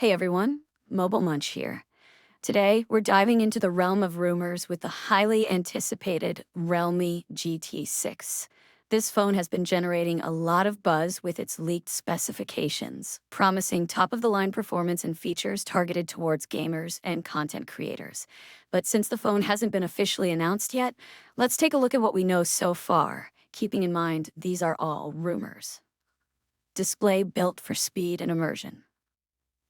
Hey everyone, Mobile Munch here. Today, we're diving into the realm of rumors with the highly anticipated Realme GT6. This phone has been generating a lot of buzz with its leaked specifications, promising top-of-the-line performance and features targeted towards gamers and content creators. But since the phone hasn't been officially announced yet, let's take a look at what we know so far, keeping in mind these are all rumors. Display built for speed and immersion.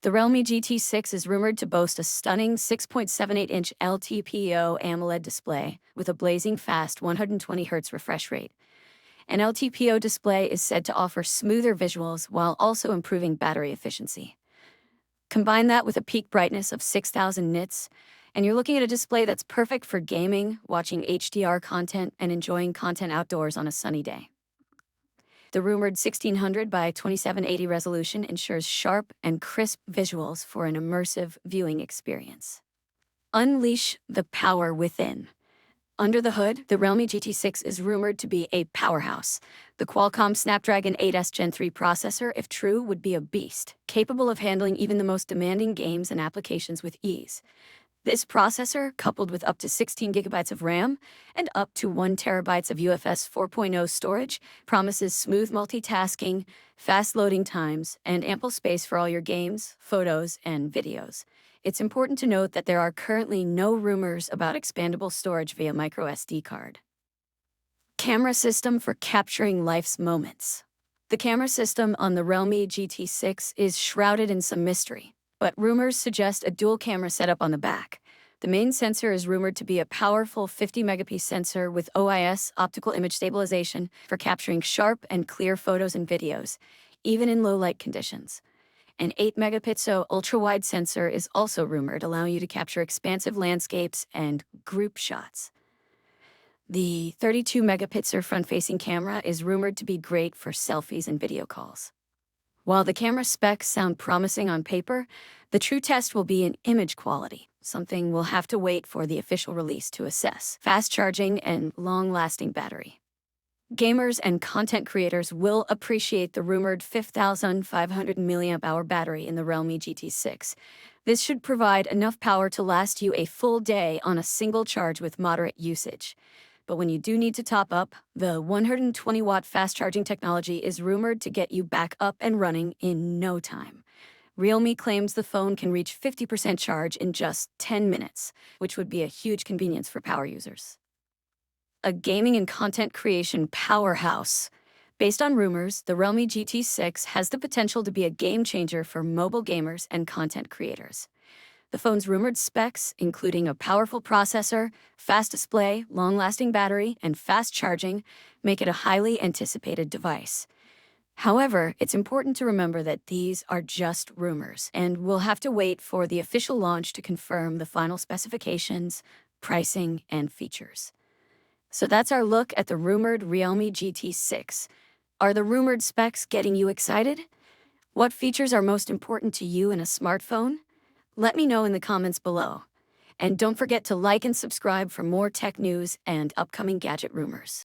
The Realme GT6 is rumored to boast a stunning 6.78-inch LTPO AMOLED display with a blazing fast 120Hz refresh rate. An LTPO display is said to offer smoother visuals while also improving battery efficiency. Combine that with a peak brightness of 6,000 nits, and you're looking at a display that's perfect for gaming, watching HDR content, and enjoying content outdoors on a sunny day. The rumored 1600 by 2780 resolution ensures sharp and crisp visuals for an immersive viewing experience. Unleash the power within. Under the hood, the Realme GT6 is rumored to be a powerhouse. The Qualcomm Snapdragon 8S Gen 3 processor, if true, would be a beast, capable of handling even the most demanding games and applications with ease. This processor, coupled with up to 16 gigabytes of RAM and up to 1 terabytes of UFS 4.0 storage, promises smooth multitasking, fast loading times, and ample space for all your games, photos, and videos. It's important to note that there are currently no rumors about expandable storage via microSD card. Camera system for capturing life's moments. The camera system on the Realme GT6 is shrouded in some mystery, but rumors suggest a dual camera setup on the back. The main sensor is rumored to be a powerful 50-megapixel sensor with OIS, optical image stabilization, for capturing sharp and clear photos and videos, even in low-light conditions. An 8-megapixel ultra-wide sensor is also rumored, allowing you to capture expansive landscapes and group shots. The 32-megapixel front-facing camera is rumored to be great for selfies and video calls. While the camera specs sound promising on paper, the true test will be in image quality, something we'll have to wait for the official release to assess. Fast charging and long-lasting battery. Gamers and content creators will appreciate the rumored 5,500 mAh battery in the Realme GT6. This should provide enough power to last you a full day on a single charge with moderate usage. But when you do need to top up, the 120-watt fast charging technology is rumored to get you back up and running in no time. Realme claims the phone can reach 50% charge in just 10 minutes, which would be a huge convenience for power users. A gaming and content creation powerhouse. Based on rumors, the Realme GT6 has the potential to be a game changer for mobile gamers and content creators. The phone's rumored specs, including a powerful processor, fast display, long-lasting battery, and fast charging, make it a highly anticipated device. However, it's important to remember that these are just rumors, and we'll have to wait for the official launch to confirm the final specifications, pricing, and features. So that's our look at the rumored Realme GT6. Are the rumored specs getting you excited? What features are most important to you in a smartphone? Let me know in the comments below. And don't forget to like and subscribe for more tech news and upcoming gadget rumors.